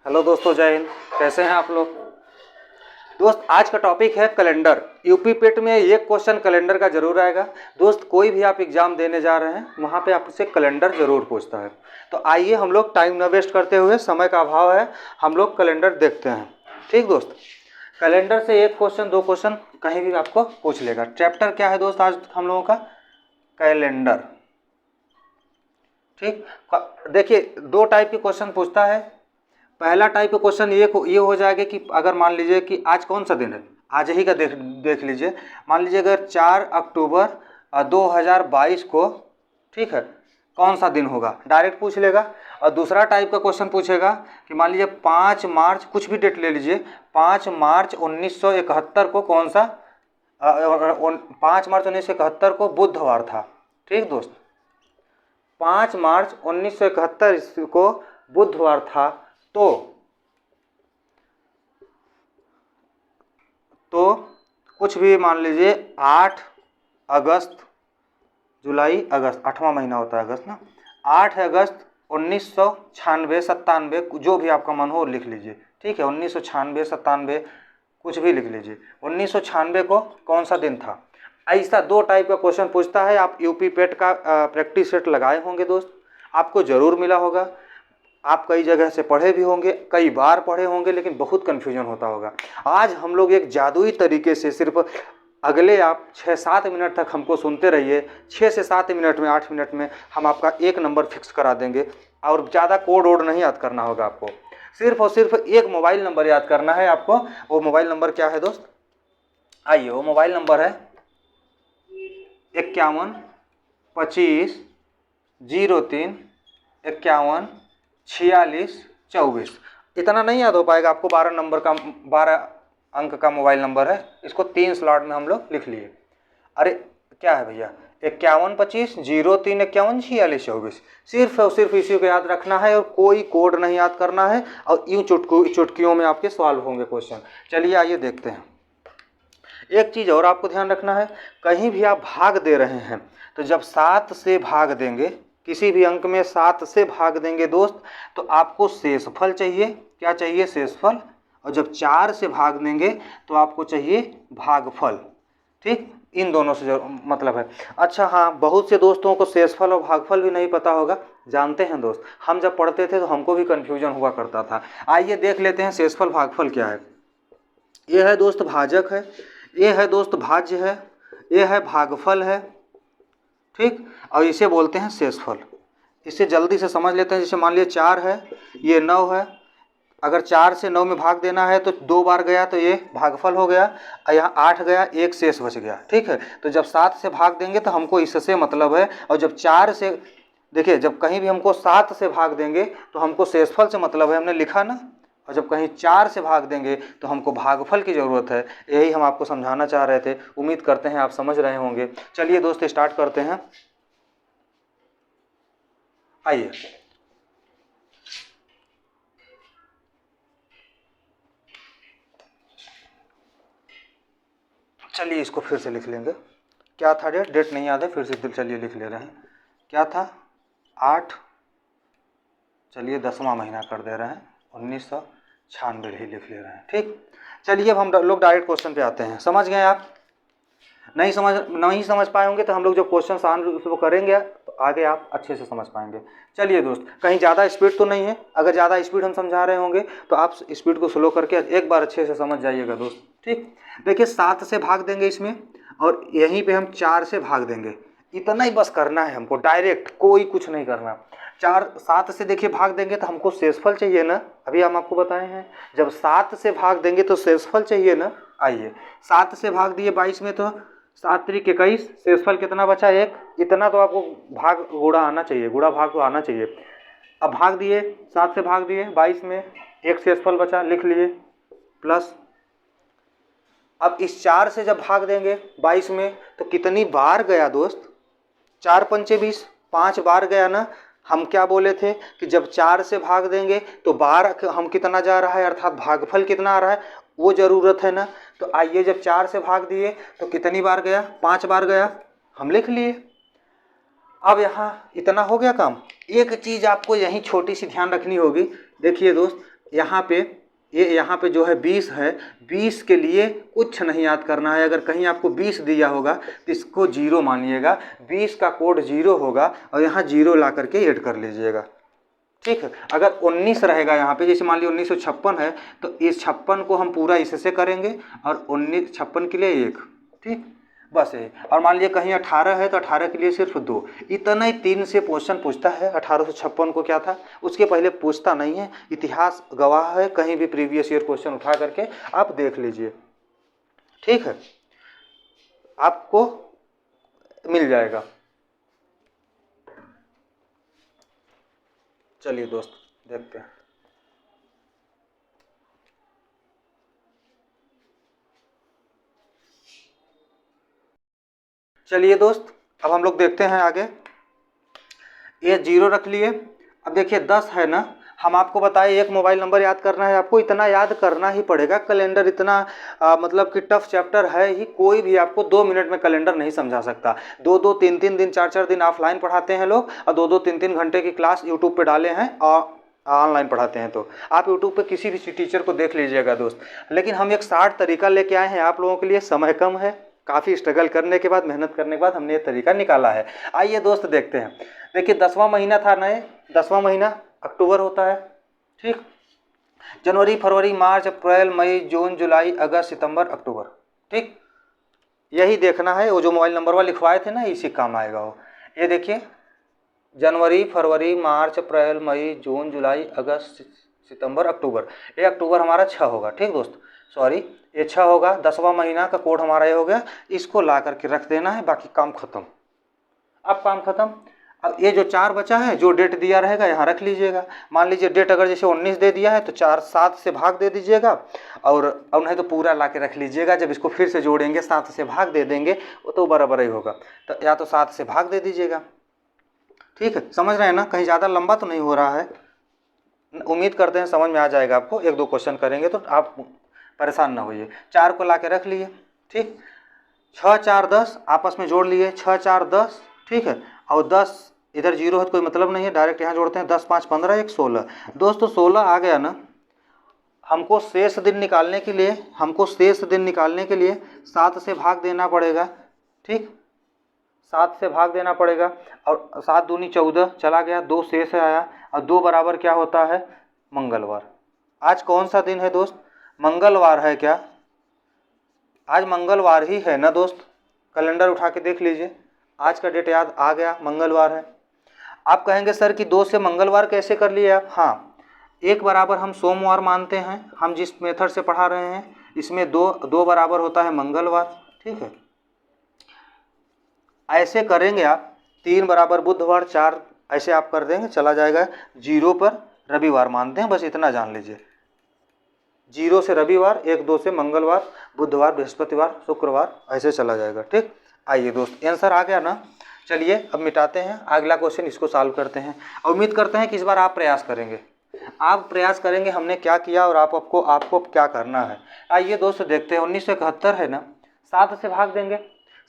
Hello दोस्तों, जय हिंद। कैसे हैं आप लोग? दोस्त, आज का टॉपिक है कैलेंडर। यूपी पेट में एक क्वेश्चन कैलेंडर का जरूर आएगा। दोस्त, कोई भी आप एग्जाम देने जा रहे हैं वहाँ पे आपसे कैलेंडर जरूर पूछता है। तो आइए हम लोग टाइम न वेस्ट करते हुए, समय का अभाव है, हम लोग कैलेंडर देखते हैं। ठीक दोस्त, कैलेंडर से एक क्वेश्चन दो क्वेश्चन कहीं भी आपको पूछ लेगा। चैप्टर क्या है दोस्त आज हम लोगों का? कैलेंडर। ठीक, देखिए दो टाइप के क्वेश्चन पूछता है। पहला टाइप का क्वेश्चन ये हो जाएगा कि अगर मान लीजिए कि आज कौन सा दिन है, आज ही का देख लीजिए। मान लीजिए अगर 4 अक्टूबर 2022 को, ठीक है, कौन सा दिन होगा, डायरेक्ट पूछ लेगा। और दूसरा टाइप का क्वेश्चन पूछेगा कि मान लीजिए 5 मार्च, कुछ भी डेट ले लीजिए, 5 मार्च 1971 को कौन सा 5 मार्च 1971 को बुधवार था। ठीक दोस्त, 5 मार्च 1971 को बुधवार था। तो कुछ भी मान लीजिए 8 अगस्त, जुलाई अगस्त, 8वां महीना होता है अगस्त ना, 8 अगस्त 1996 97, जो भी आपका मन हो लिख लीजिए। ठीक है, 1996 97 कुछ भी लिख लीजिए। 1996 को कौन सा दिन था? ऐसा दो टाइप का क्वेश्चन पूछता है। आप यूपी पेट का प्रैक्टिस सेट लगाए होंगे दोस्त, आपको जरूर मिला होगा। आप कई जगह से पढ़े भी होंगे, कई बार पढ़े होंगे, लेकिन बहुत कन्फ्यूजन होता होगा। आज हम लोग एक जादुई तरीके से, सिर्फ अगले आप 6-7 मिनट तक हमको सुनते रहिए। 6 से 7 मिनट में, 8 मिनट में हम आपका एक नंबर फिक्स करा देंगे। और ज़्यादा कोड वोड नहीं याद करना होगा आपको, सिर्फ और सिर्फ एक मोबाइल नंबर याद करना है आपको। वो मोबाइल नंबर क्या है दोस्त? आइए, वो मोबाइल नंबर है 51 25 03 51 46 24। इतना नहीं याद हो पाएगा आपको। 12 नंबर का, 12 अंक का मोबाइल नंबर है। इसको 3 स्लॉट में हम लोग लिख लिए। अरे क्या है भैया, 51 25 03 51 46 24। सिर्फ और सिर्फ इसी को याद रखना है और कोई कोड नहीं याद करना है। और यूँ चुटकियों में आपके सॉल्व होंगे क्वेश्चन। चलिए आइए देखते हैं। एक चीज़ और आपको ध्यान रखना है, कहीं भी आप भाग दे रहे हैं तो जब 7 से भाग देंगे, किसी भी अंक में 7 से भाग देंगे दोस्त, तो आपको शेषफल चाहिए। क्या चाहिए? शेषफल। और जब 4 से भाग देंगे तो आपको चाहिए भागफल। ठीक, इन दोनों से जो मतलब है। अच्छा हाँ, बहुत से दोस्तों को शेषफल और भागफल भी नहीं पता होगा। जानते हैं दोस्त, हम जब पढ़ते थे तो हमको भी कन्फ्यूजन हुआ करता था। आइए देख लेते हैं शेषफल भागफल क्या है। ये है दोस्त भाजक है, ये है दोस्त भाज्य है, ये है भागफल है। ठीक, और इसे बोलते हैं शेषफल। इसे जल्दी से समझ लेते हैं। जैसे मान लीजिए 4 है, ये 9 है। अगर 4 से 9 में भाग देना है तो 2 बार गया तो ये भागफल हो गया। और यहाँ 8 गया, एक शेष बच गया। ठीक है, तो जब 7 से भाग देंगे तो हमको इससे मतलब है। और जब 4 से, देखिए जब कहीं भी हमको 7 से भाग देंगे तो हमको शेषफल से मतलब है, हमने लिखा ना। और जब कहीं 4 से भाग देंगे तो हमको भागफल की ज़रूरत है। यही हम आपको समझाना चाह रहे थे। उम्मीद करते हैं आप समझ रहे होंगे। चलिए दोस्त स्टार्ट करते हैं। आइए, चलिए इसको फिर से लिख लेंगे। क्या था डेट नहीं याद है, फिर से चलिए लिख ले रहे हैं। क्या था? 8, चलिए 10वां महीना कर दे रहे हैं, 1996 ही लिख ले रहे हैं। ठीक, चलिए अब हम लोग डायरेक्ट क्वेश्चन पे आते हैं। समझ गए आप? नहीं समझ पाए होंगे तो हम लोग जब क्वेश्चन आंसर वो करेंगे तो आगे आप अच्छे से समझ पाएंगे। चलिए दोस्त, कहीं ज़्यादा स्पीड तो नहीं है। अगर ज़्यादा स्पीड हम समझा रहे होंगे तो आप स्पीड को स्लो करके एक बार अच्छे से समझ जाइएगा दोस्त। ठीक, देखिए 7 से भाग देंगे इसमें, और यहीं पे हम 4 से भाग देंगे। इतना ही बस करना है हमको, डायरेक्ट, कोई कुछ नहीं करना। 7 से देखिए भाग देंगे तो हमको शेषफल चाहिए ना। अभी हम आपको बताए हैं, जब 7 से भाग देंगे तो शेषफल चाहिए ना। आइए, 7 से भाग दिए 22 में तो 7 त्रिक 21, शेषफल कितना बचा? 1। इतना तो आपको भाग गुणा आना चाहिए, गुणा भाग तो आना चाहिए। अब भाग दिए, 7 से भाग दिए 22 में, एक शेषफल बचा, लिख लिए, प्लस। अब इस 4 से जब भाग देंगे 22 में तो कितनी बार गया दोस्त? 4 पंचे 20, 5 बार गया ना। हम क्या बोले थे कि जब 4 से भाग देंगे तो बार हम कितना जा रहा है, अर्थात भागफल कितना आ रहा है, वो ज़रूरत है ना। तो आइए, जब 4 से भाग दिए तो कितनी बार गया? 5 बार गया, हम लिख लिए। अब यहाँ इतना हो गया काम। एक चीज़ आपको यहीं छोटी सी ध्यान रखनी होगी। देखिए दोस्त, यहाँ पे ये यहाँ पे जो है 20 है, 20 के लिए कुछ नहीं याद करना है। अगर कहीं आपको 20 दिया होगा तो इसको 0 मानिएगा, 20 का कोड 0 होगा और यहाँ 0 ला करके ऐड कर लीजिएगा, ठीक है। अगर 19 रहेगा यहाँ पे, जैसे मान लीजिए 1956 है तो इस 56 को हम पूरा इससे करेंगे और 56 के लिए 1, ठीक, बस यही। और मान लीजिए कहीं 18 है तो 18 के लिए सिर्फ 2। इतना ही 3 से क्वेश्चन पूछता है। 1856 को क्या था, उसके पहले पूछता नहीं है। इतिहास गवाह है, कहीं भी प्रीवियस ईयर क्वेश्चन उठा करके आप देख लीजिए, ठीक है, आपको मिल जाएगा। चलिए दोस्त देखते हैं। चलिए दोस्त अब हम लोग देखते हैं आगे। ये 0 रख लिए। अब देखिए 10 है ना, हम आपको बताए एक मोबाइल नंबर याद करना है, आपको इतना याद करना ही पड़ेगा। कैलेंडर इतना मतलब कि टफ चैप्टर है ही, कोई भी आपको 2 मिनट में कैलेंडर नहीं समझा सकता। 2-2, 3-3 दिन, 4-4 दिन ऑफलाइन पढ़ाते हैं लोग और 2-2, 3-3 घंटे की क्लास यूट्यूब पे डाले हैं और ऑनलाइन पढ़ाते हैं। तो आप यूट्यूब पे किसी भी टीचर को देख लीजिएगा दोस्त। लेकिन हम एक 60 तरीका लेके आए हैं आप लोगों के लिए। समय कम है, काफ़ी स्ट्रगल करने के बाद, मेहनत करने के बाद हमने ये तरीका निकाला है। आइए दोस्त देखते हैं। देखिए 10वां महीना था नए, 10वां महीना अक्टूबर होता है, ठीक। जनवरी, फरवरी, मार्च, अप्रैल, मई, जून, जुलाई, अगस्त, सितंबर, अक्टूबर, ठीक। यही देखना है। वो जो मोबाइल नंबर वाला लिखवाए थे ना, इसी काम आएगा वो। ये देखिए जनवरी, फरवरी, मार्च, अप्रैल, मई, जून, जुलाई, अगस्त, सितंबर, अक्टूबर। ये अक्टूबर हमारा 6 होगा, ठीक दोस्त, सॉरी ये 6 होगा। 10वां महीना का कोड हमारा ये हो गया। इसको ला करके रख देना है, बाकी काम खत्म। अब काम खत्म। अब ये जो 4 बचा है, जो डेट दिया रहेगा यहाँ रख लीजिएगा। मान लीजिए डेट अगर जैसे 19 दे दिया है तो 7 से भाग दे दीजिएगा, और नहीं तो पूरा ला के रख लीजिएगा। जब इसको फिर से जोड़ेंगे 7 से भाग दे देंगे, वो तो बराबर ही होगा। तो या तो 7 से भाग दे दीजिएगा, ठीक है। समझ रहे हैं ना, कहीं ज़्यादा लंबा तो नहीं हो रहा है। उम्मीद करते हैं समझ में आ जाएगा आपको। 1-2 क्वेश्चन करेंगे तो आप परेशान ना होइए। 4 को ला के रख लिए, ठीक। 6, 4, 10 आपस में जोड़ लिए, 6, 4, 10, ठीक है। और 10 इधर 0 है तो कोई मतलब नहीं है, डायरेक्ट यहाँ जोड़ते हैं। 10, 5, 15, 1, 16। दोस्तों 16 आ गया ना। हमको शेष दिन निकालने के लिए 7 से भाग देना पड़ेगा, ठीक। 7 से भाग देना पड़ेगा और 7 दूनी 14 चला गया, 2 शेष आया और 2 बराबर क्या होता है, मंगलवार। आज कौन सा दिन है दोस्त, मंगलवार है क्या? आज मंगलवार ही है ना दोस्त। कैलेंडर उठा के देख लीजिए, आज का डेट याद आ गया, मंगलवार है। आप कहेंगे सर कि 2 से मंगलवार कैसे कर लिए आप? हाँ, 1 बराबर हम सोमवार मानते हैं। हम जिस मेथड से पढ़ा रहे हैं इसमें 2 बराबर होता है मंगलवार, ठीक है। ऐसे करेंगे आप, 3 बराबर बुधवार, 4 ऐसे आप कर देंगे, चला जाएगा। 0 पर रविवार मानते हैं, बस इतना जान लीजिए। 0 से रविवार, 1-2 से मंगलवार, बुधवार, बृहस्पतिवार, शुक्रवार, ऐसे चला जाएगा, ठीक। आइए दोस्त आंसर आ गया ना। चलिए अब मिटाते हैं, अगला क्वेश्चन इसको सॉल्व करते हैं। उम्मीद करते हैं कि इस बार आप प्रयास करेंगे। आप प्रयास करेंगे हमने क्या किया और आपको क्या करना है। आइए दोस्त देखते हैं। 1971 है ना, 7 से भाग देंगे।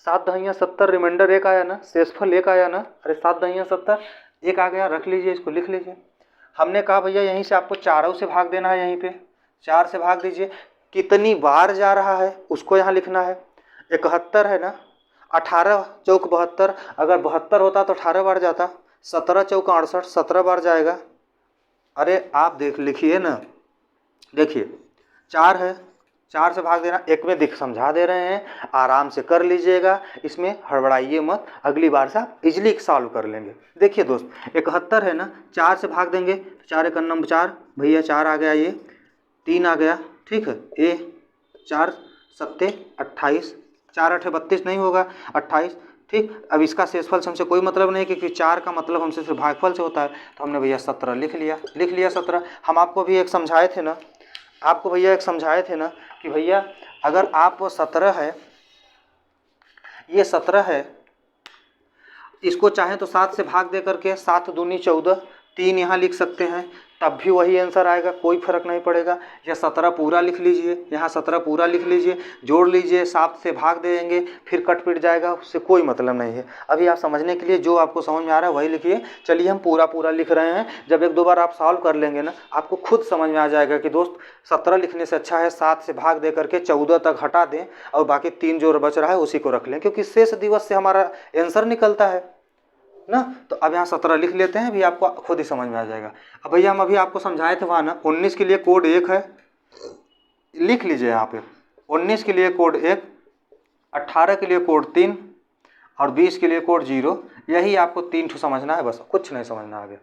7 दहिया 70, रिमाइंडर 1 आया ना, शेषफल 1 आया ना। अरे 7 दहिया 70, 1 आ गया, रख लीजिए, इसको लिख लीजिए। हमने कहा भैया यहीं से आपको 4 से भाग देना है, यहीं पे 4 से भाग दीजिए। कितनी बार जा रहा है उसको यहाँ लिखना है। 71 है ना, 18 चौक 72, अगर 72 होता तो 18 बार जाता। 17 चौक 68, 17 बार जाएगा। अरे आप लिखिए ना, देखिए 4 है, 4 से भाग देना। एक में समझा दे रहे हैं, आराम से कर लीजिएगा, इसमें हड़बड़ाइए मत। अगली बार से आप इजली सॉल्व कर लेंगे। देखिए दोस्त 71 है ना, 4 से भाग देंगे तो 4 एक नंबर 4, भैया 4 आ गया, ये 3 आ गया, ठीक है। ये 4 7 28, 4 8 32 नहीं होगा, 28, ठीक। अब इसका शेषफल से हमसे कोई मतलब नहीं, क्योंकि 4 का मतलब हमसे सिर्फ भागफल से होता है। तो हमने भैया 17 लिख लिया 17। हम आपको भी एक समझाए थे ना, कि भैया अगर आप 17 है, ये 17 है, इसको चाहें तो 7 से भाग दे करके 7 दूनी 14, 3 यहाँ लिख सकते हैं, तब भी वही आंसर आएगा, कोई फर्क नहीं पड़ेगा। या 17 पूरा लिख लीजिए, यहाँ 17 पूरा लिख लीजिए, जोड़ लीजिए, 7 से भाग देंगे, फिर कट पिट जाएगा, उससे कोई मतलब नहीं है। अभी आप समझने के लिए जो आपको समझ में आ रहा है वही लिखिए। चलिए हम पूरा पूरा लिख रहे हैं, जब एक दो बार आप सॉल्व कर लेंगे ना, आपको खुद समझ में आ जाएगा कि दोस्त 17 लिखने से अच्छा है 7 से भाग दे करके 14 तक हटा दें और बाकी 3 जो बच रहा है उसी को रख लें, क्योंकि शेष दिवस से हमारा आंसर निकलता है ना। तो अब यहाँ 17 लिख लेते हैं, अभी आपको खुद ही समझ में आ जाएगा। अब भैया हम अभी आपको समझाए थे वहाँ ना, 19 के लिए कोड 1 है, लिख लीजिए यहाँ पे 19 के लिए कोड 1, 18 के लिए कोड 3 और 20 के लिए कोड 0। यही आपको 3 ठो समझना है, बस कुछ नहीं समझना आगे।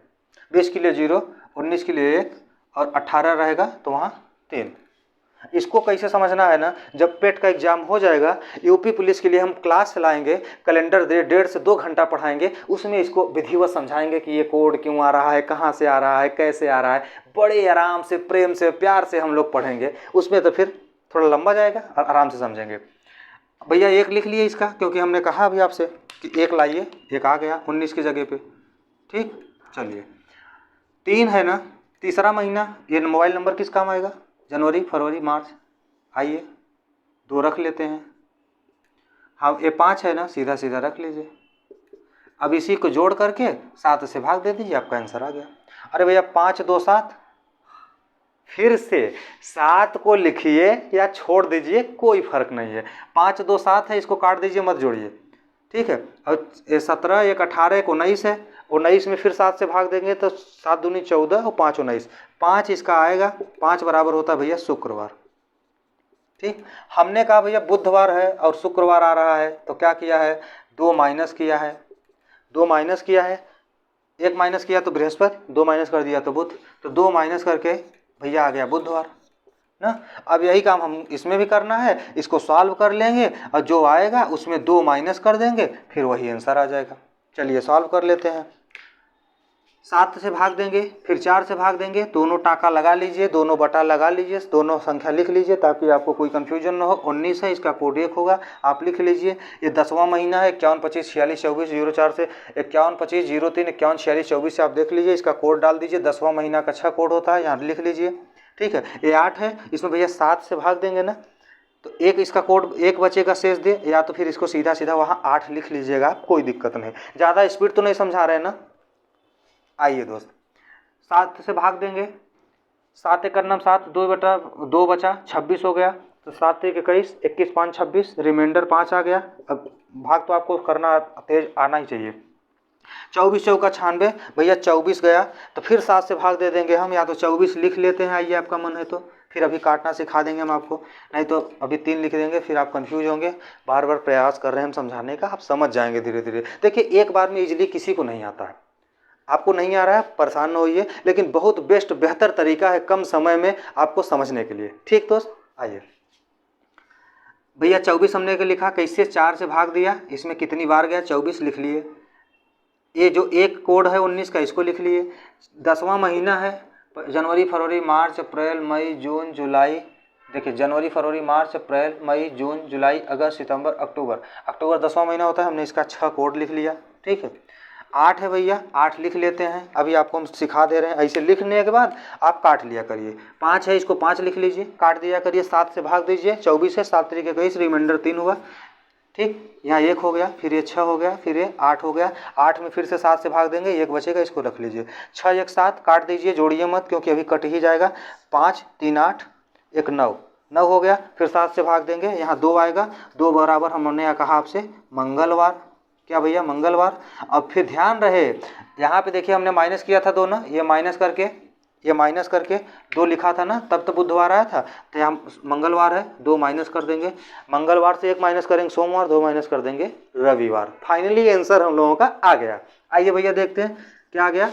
20 के लिए 0, 19 के लिए 1 और 18 रहेगा तो वहाँ 3। इसको कैसे समझना है ना, जब पेट का एग्जाम हो जाएगा, यूपी पुलिस के लिए हम क्लास चलाएंगे, कैलेंडर 1.5 से 2 घंटा पढ़ाएंगे, उसमें इसको विधिवत समझाएंगे कि ये कोड क्यों आ रहा है, कहाँ से आ रहा है, कैसे आ रहा है, बड़े आराम से, प्रेम से, प्यार से हम लोग पढ़ेंगे। उसमें तो फिर थोड़ा लंबा जाएगा और आराम से समझेंगे। भैया 1 लिख लिए इसका, क्योंकि हमने कहा अभी आपसे कि 1 लाइए, 1 आ गया 19 की जगह पे। ठीक, चलिए 3 है ना, तीसरा महीना, ये मोबाइल नंबर किस काम आएगा, जनवरी, फरवरी, मार्च। आइए 2 रख लेते हैं। हाँ, ये 5 है ना, सीधा सीधा रख लीजिए। अब इसी को जोड़ करके 7 से भाग दे दीजिए, आपका आंसर आ गया। अरे भैया 5 2 7, फिर से 7 को लिखिए या छोड़ दीजिए, कोई फर्क नहीं है। 5 2 7 है, इसको काट दीजिए, मत जोड़िए। ठीक है, और 17 1 18 1 19 है, 19 में फिर 7 से भाग देंगे तो 7 दूनी 14 और 5 19, 5 इसका आएगा। 5 बराबर होता है भैया शुक्रवार। ठीक, हमने कहा भैया बुधवार है और शुक्रवार आ रहा है, तो क्या किया है, 2 माइनस किया है, 2 माइनस किया है, 1 माइनस किया तो बृहस्पति, 2 माइनस कर दिया तो बुध, तो 2 माइनस करके भैया आ गया बुधवार ना। अब यही काम हम इसमें भी करना है, इसको सॉल्व कर लेंगे और जो आएगा उसमें 2 माइनस कर देंगे, फिर वही आंसर आ जाएगा। चलिए सॉल्व कर लेते हैं। 7 से भाग देंगे, फिर 4 से भाग देंगे, दोनों टाका लगा लीजिए, दोनों बटा लगा लीजिए, दोनों संख्या लिख लीजिए ताकि आपको कोई कन्फ्यूजन ना हो। 19 है, इसका कोड 1 होगा, आप लिख लीजिए। ये 10वां महीना है, 51 25 46 24 04 से 51 25 03 51 46 24 से आप देख लीजिए, इसका कोड डाल दीजिए। 10वां महीना का अच्छा कोड होता है, यहाँ लिख लीजिए। ठीक है, ये 8 है, इसमें भैया 7 से भाग देंगे ना, तो 1 इसका कोड 1 बचेगा शेष दे, या तो फिर इसको सीधा सीधा वहाँ 8 लिख लीजिएगा, कोई दिक्कत नहीं। ज़्यादा स्पीड तो नहीं समझा रहे हैं ना। आइए दोस्त, 7 से भाग देंगे, 7 एक करना 7, 2 बटा 2 बचा 26 हो गया, तो 7 1 21, 21 5 26, रिमाइंडर 5 आ गया। अब भाग तो आपको करना तेज आना ही चाहिए। 24 चौका 96, भैया 24 गया, तो फिर 7 से भाग दे देंगे हम, या तो 24 लिख लेते हैं, आइए आपका मन है तो, फिर अभी काटना सिखा देंगे हम आपको, नहीं तो अभी 3 लिख देंगे, फिर आप कंफ्यूज होंगे। बार बार प्रयास कर रहे हैं हम समझाने का, आप समझ जाएंगे धीरे धीरे। देखिए एक बार में इजीली किसी को नहीं आता है, आपको नहीं आ रहा है परेशान न होइए, लेकिन बहुत बेस्ट बेहतर तरीका है कम समय में आपको समझने के लिए। ठीक दोस्त, आइए भैया 24 हमने के लिखा, कैसे 4 से भाग दिया, इसमें कितनी बार गया 24 लिख लिए। ये जो एक कोड है 19 का, इसको लिख लिए। 10वां महीना है, जनवरी फरवरी मार्च अप्रैल मई जून जुलाई, देखिए जनवरी फरवरी मार्च अप्रैल मई जून जुलाई अगस्त सितंबर अक्टूबर, अक्टूबर 10वां महीना होता है, हमने इसका 6 कोड लिख लिया। ठीक है, 8 है भैया, 8 लिख लेते हैं, अभी आपको हम सिखा दे रहे हैं। ऐसे लिखने के बाद आप काट लिया करिए। 5 है, इसको 5 लिख लीजिए, काट दिया करिए, 7 से भाग दीजिए, 24 है, 7 3 21, रिमाइंडर 3 हुआ। ठीक, यहाँ 1 हो गया, फिर ये 6 हो गया, फिर ये 8 हो गया, 8 में फिर से 7 से भाग देंगे, 1 बचेगा, इसको रख लीजिए। 6 1 7, काट दीजिए, जोड़िए मत क्योंकि अभी कट ही जाएगा। 5 3 8 1 9, 9 हो गया, फिर 7 से भाग देंगे, यहाँ 2 आएगा, 2 बराबर हमने कहा आपसे मंगलवार, क्या भैया मंगलवार। अब फिर ध्यान रहे यहाँ पे देखिए हमने माइनस किया था 2 ना, ये माइनस करके 2 लिखा था ना, तब तो बुधवार आया था, तो यहाँ मंगलवार है, 2 माइनस कर देंगे। मंगलवार से 1 माइनस करेंगे सोमवार, 2 माइनस कर देंगे रविवार। फाइनली आंसर हम लोगों का आ गया। आइए भैया देखते हैं क्या आ गया।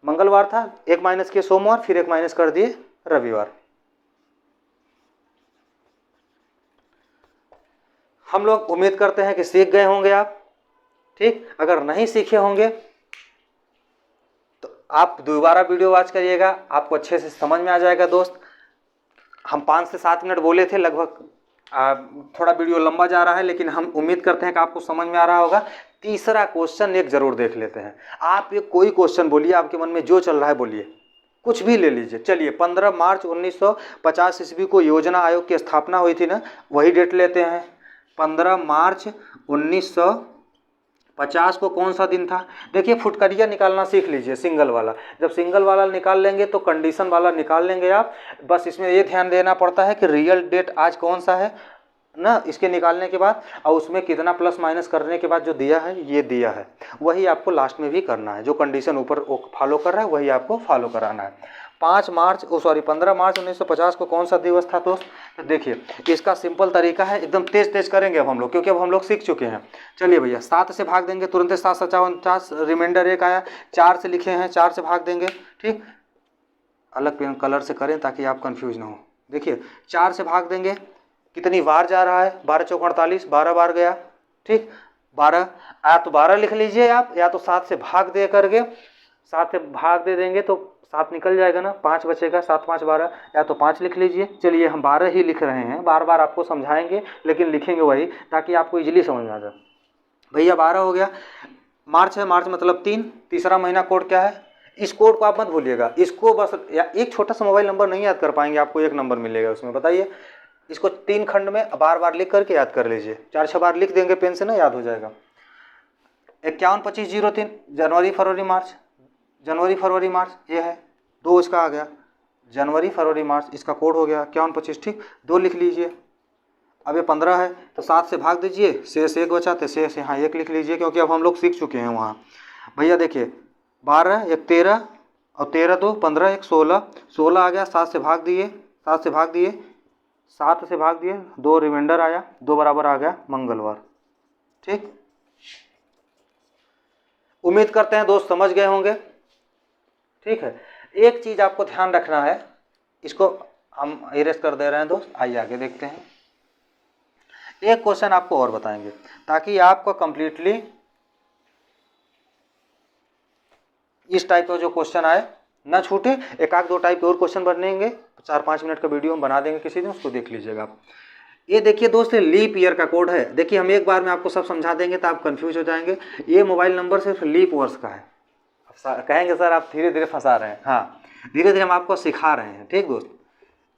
मंगलवार था, 1 माइनस किए सोमवार, फिर 1 माइनस कर दिए रविवार। हम लोग उम्मीद करते हैं कि सीख गए होंगे आप। ठीक, अगर नहीं सीखे होंगे तो आप दोबारा वीडियो वॉच करिएगा, आपको अच्छे से समझ में आ जाएगा दोस्त। हम 5 से 7 मिनट बोले थे लगभग, थोड़ा वीडियो लंबा जा रहा है, लेकिन हम उम्मीद करते हैं कि आपको समझ में आ रहा होगा। तीसरा क्वेश्चन एक जरूर देख लेते हैं। आप ये कोई क्वेश्चन बोलिए, आपके मन में जो चल रहा है बोलिए, कुछ भी ले लीजिए। चलिए 15 मार्च 1950 ईस्वी को योजना आयोग की स्थापना हुई थी ना, वही डेट लेते हैं। 15 मार्च 1950 को कौन सा दिन था? देखिए फुटकरिया निकालना सीख लीजिए, सिंगल वाला। जब सिंगल वाला निकाल लेंगे तो कंडीशन वाला निकाल लेंगे आप। बस इसमें ये ध्यान देना पड़ता है कि रियल डेट आज कौन सा है ना, इसके निकालने के बाद, और उसमें कितना प्लस माइनस करने के बाद जो दिया है, ये दिया है, वही आपको लास्ट में भी करना है। जो कंडीशन ऊपर फॉलो कर रहा है वही आपको फॉलो कराना है। 15 मार्च 1950 को कौन सा दिवस था दोस्त? तो देखिए इसका सिंपल तरीका है, एकदम तेज तेज करेंगे अब हम लोग, क्योंकि अब हम लोग सीख चुके हैं। चलिए भैया 7 से भाग देंगे, तुरंत 7 7 49, रिमाइंडर 1 आया। 4 से लिखे हैं, 4 से भाग देंगे। ठीक, अलग पेन कलर से करें ताकि आप कंफ्यूज ना हो। देखिए 4 से भाग देंगे, कितनी बार जा रहा है? 12 चौक 48, 12 बार गया। ठीक, 12 या तो 12 लिख लीजिए आप, या तो 7 से भाग दे करके, 7 से भाग दे देंगे तो 7 निकल जाएगा ना, 5 बचेगा, 7 5 12, या तो 5 लिख लीजिए। चलिए हम 12 ही लिख रहे हैं, बार बार आपको समझाएंगे लेकिन लिखेंगे वही, ताकि आपको इजीली समझ में आ जाए। भैया 12 हो गया। मार्च है, मार्च मतलब 3, तीसरा महीना कोड क्या है? इस कोड को आप मत भूलिएगा, इसको बस या एक छोटा सा मोबाइल नंबर नहीं याद कर पाएंगे, आपको 1 नंबर मिलेगा उसमें। बताइए, इसको 3 खंड में बार बार लिख करके याद कर लीजिए। 4 6 बार लिख देंगे पेन से ना, याद हो जाएगा। 51 25 03, जनवरी फरवरी मार्च, जनवरी फरवरी मार्च ये है। 2 इसका आ गया, जनवरी फरवरी मार्च, इसका कोड हो गया 51 25। ठीक, 2 लिख लीजिए। अब ये 15 है तो 7 से भाग दीजिए, शेष 1 बचा तो शेष यहाँ 1 लिख लीजिए, क्योंकि अब हम लोग सीख चुके हैं वहाँ। भैया देखिए 12 1 13, और 13 2 15 1 16, 16 आ गया। 7 से भाग दिए, 7 से भाग दिए, 7 से भाग दिए, 2 रिमाइंडर आया, 2 बराबर आ गया मंगलवार। ठीक, उम्मीद करते हैं दोस्त समझ गए होंगे। ठीक है, एक चीज़ आपको ध्यान रखना है, इसको हम इरेज कर दे रहे हैं दोस्त। आइए आगे देखते हैं। एक क्वेश्चन आपको और बताएंगे ताकि आपको कंप्लीटली इस टाइप का जो क्वेश्चन आए ना छूटे। एक आध 2 टाइप के और क्वेश्चन बनेंगे, 4-5 मिनट का वीडियो हम बना देंगे किसी दिन, उसको देख लीजिएगा आप। ये देखिए दोस्त, लीप ईयर का कोड है। देखिए हम एक बार में आपको सब समझा देंगे तो आप कंफ्यूज हो जाएंगे। ये मोबाइल नंबर सिर्फ लीप वर्ष का है। कहेंगे सर आप धीरे धीरे फंसा रहे हैं, हाँ धीरे धीरे हम आपको सिखा रहे हैं। ठीक दोस्त,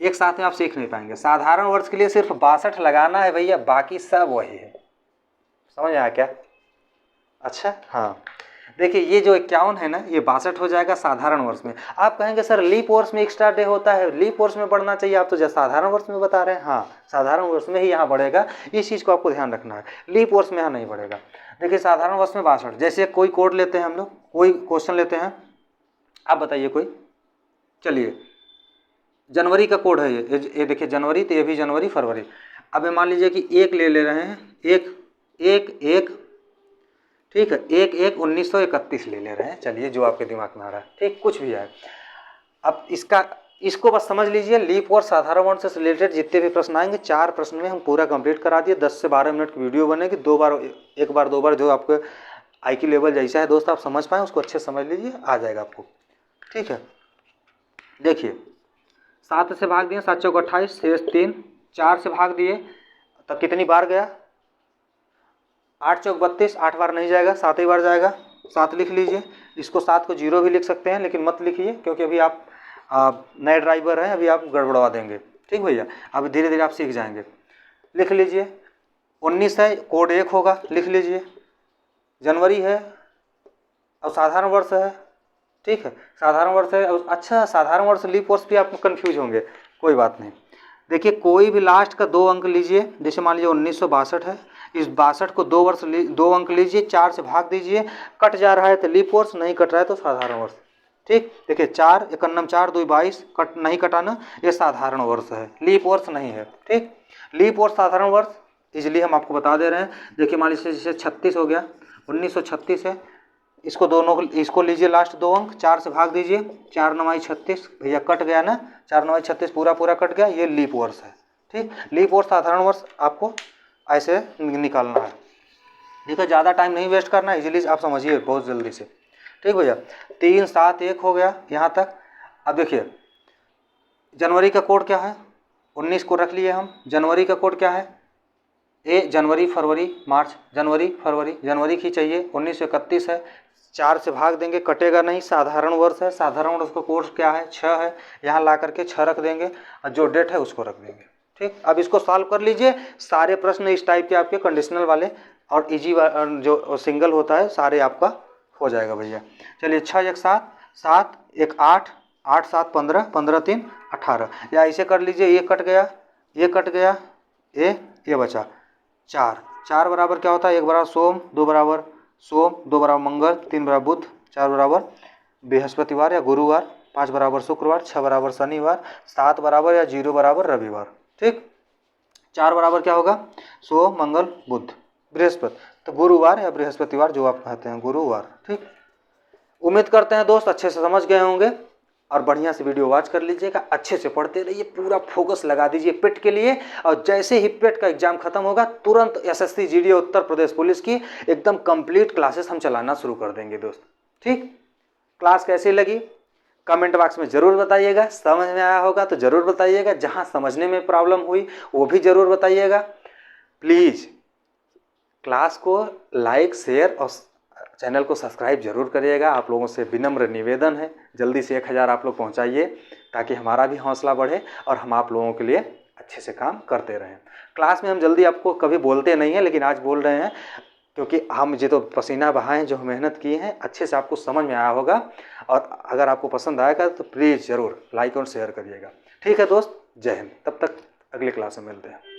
एक साथ में आप सीख नहीं पाएंगे। साधारण वर्ष के लिए सिर्फ 62 लगाना है भैया, बाकी सब वही है। समझ आया क्या? अच्छा हाँ, देखिए ये जो 51 है ना, ये 62 हो जाएगा साधारण वर्ष में। आप कहेंगे सर लीप वर्ष में एक्स्ट्रा डे होता है, लीप वर्ष में बढ़ना चाहिए, आप तो जैसे साधारण वर्ष में बता रहे हैं। हाँ, साधारण वर्ष में ही यहाँ बढ़ेगा, इस चीज़ को आपको ध्यान रखना है। लीप वर्ष में यहाँ नहीं बढ़ेगा। देखिए साधारण वर्ष में 62। जैसे कोई कोड लेते हैं हम लोग, कोई क्वेश्चन लेते हैं, आप बताइए कोई। चलिए जनवरी का कोड है ये देखिए जनवरी, तो ये भी जनवरी फरवरी। अब मान लीजिए कि 1 ले रहे हैं, 1 1 1, ठीक है, 1 1 1931 ले रहे हैं। चलिए जो आपके दिमाग में आ रहा है, ठीक, कुछ भी है। अब इसको बस समझ लीजिए, लीप और साधारण वर्ष से रिलेटेड जितने भी प्रश्न आएंगे, 4 प्रश्न में हम पूरा कंप्लीट करा दिए। 10 से 12 मिनट की वीडियो बनेगी, 2 बार, 1 बार 2 बार, जो आपके IQ लेवल जैसा है दोस्त आप समझ पाएँ उसको अच्छे समझ लीजिए, आ जाएगा आपको। ठीक है, देखिए 7 से भाग दिए, 7 चौक 28, शेष 3। 4 से भाग दिए तब कितनी बार गया? 8 चौक 32, 8 बार नहीं जाएगा, 7 ही बार जाएगा। 7 लिख लीजिए। इसको 7 को 0 भी लिख सकते हैं, लेकिन मत लिखिए क्योंकि अभी आप नए ड्राइवर हैं, अभी आप गड़बड़वा देंगे। ठीक भैया, अब धीरे धीरे आप सीख जाएंगे। लिख लीजिए। 19 है, कोड 1 होगा, लिख लीजिए। जनवरी है और साधारण वर्ष है। ठीक है, साधारण वर्ष है। अच्छा, साधारण वर्ष लीप वर्ष भी आप कंफ्यूज होंगे, कोई बात नहीं। देखिए कोई भी लास्ट का 2 अंक लीजिए, जैसे मान लीजिए 1962 है, इस 62 को 2 अंक लीजिए, 4 से भाग दीजिए। कट जा रहा है तो लीप वर्ष, नहीं कट रहा है तो साधारण वर्ष। ठीक, देखिए 4 एकन्नम 4 2 22, कट नहीं कटाना, ये साधारण वर्ष है, लीप वर्ष नहीं है। ठीक, लीप वर्ष साधारण वर्ष इजिली हम आपको बता दे रहे हैं। देखिए मान लीजिए जैसे 36 हो गया, 1936 है, इसको लीजिए लास्ट 2 अंक, 4 से भाग दीजिए, 4 9 36, भैया कट गया ना, 4 9 36 पूरा कट गया, ये लीप वर्ष है। ठीक, लीप वर्ष साधारण वर्ष आपको ऐसे निकालना है। देखो ज़्यादा टाइम नहीं वेस्ट करना, इजीली आप समझिए बहुत जल्दी से। ठीक भैया, 3 7 1 हो गया यहाँ तक। अब देखिए जनवरी का कोड क्या है? 19 को रख लिए हम। जनवरी का कोड क्या है? जनवरी फरवरी मार्च, जनवरी फरवरी, जनवरी की चाहिए। 1931 है, 4 से भाग देंगे, कटेगा नहीं, साधारण वर्ष है, साधारण वर्ष का कोर्स क्या है 6 है, यहाँ ला करके 6 रख देंगे और जो डेट है उसको रख देंगे। ठीक, अब इसको सॉल्व कर लीजिए। सारे प्रश्न इस टाइप के आपके कंडीशनल वाले और इजी जो सिंगल होता है सारे आपका हो जाएगा भैया। चलिए 6 1 7, 7 1 8, 8 7 15, 15 3 18, या ऐसे कर लीजिए, ये कट गया, ये कट गया, ये बचा 4, 4 बराबर क्या होता है, 1 बराबर सोम, 2 बराबर सोम, 2 बराबर मंगल, 3 बराबर बुध, 4 बराबर बृहस्पतिवार या गुरुवार, 5 बराबर शुक्रवार, 6 बराबर शनिवार, 7 बराबर या 0 बराबर रविवार। ठीक, 4 बराबर क्या होगा, सोम मंगल बुध बृहस्पति, तो गुरुवार या बृहस्पतिवार जो आप कहते हैं गुरुवार। ठीक, उम्मीद करते हैं दोस्त अच्छे से समझ गए होंगे और बढ़िया से वीडियो वॉच कर लीजिएगा, अच्छे से पढ़ते रहिए, पूरा फोकस लगा दीजिए पेट के लिए। और जैसे ही पेट का एग्जाम खत्म होगा तुरंत SSC GD Uttar Pradesh police की एकदम कंप्लीट क्लासेस हम चलाना शुरू कर देंगे दोस्त। ठीक, क्लास कैसी लगी कमेंट बॉक्स में ज़रूर बताइएगा, समझ में आया होगा तो ज़रूर बताइएगा, जहाँ समझने में प्रॉब्लम हुई वो भी ज़रूर बताइएगा। प्लीज़ क्लास को लाइक शेयर और चैनल को सब्सक्राइब जरूर करिएगा। आप लोगों से विनम्र निवेदन है, जल्दी से 1000 आप लोग पहुंचाइए ताकि हमारा भी हौसला बढ़े और हम आप लोगों के लिए अच्छे से काम करते रहें। क्लास में हम जल्दी आपको कभी बोलते नहीं हैं, लेकिन आज बोल रहे हैं क्योंकि हम जो तो पसीना बहाएं, जो मेहनत की हैं, अच्छे से आपको समझ में आया होगा। और अगर आपको पसंद आएगा तो प्लीज़ ज़रूर लाइक और शेयर करिएगा। ठीक है दोस्त, जय हिंद, तब तक अगले क्लास में मिलते हैं।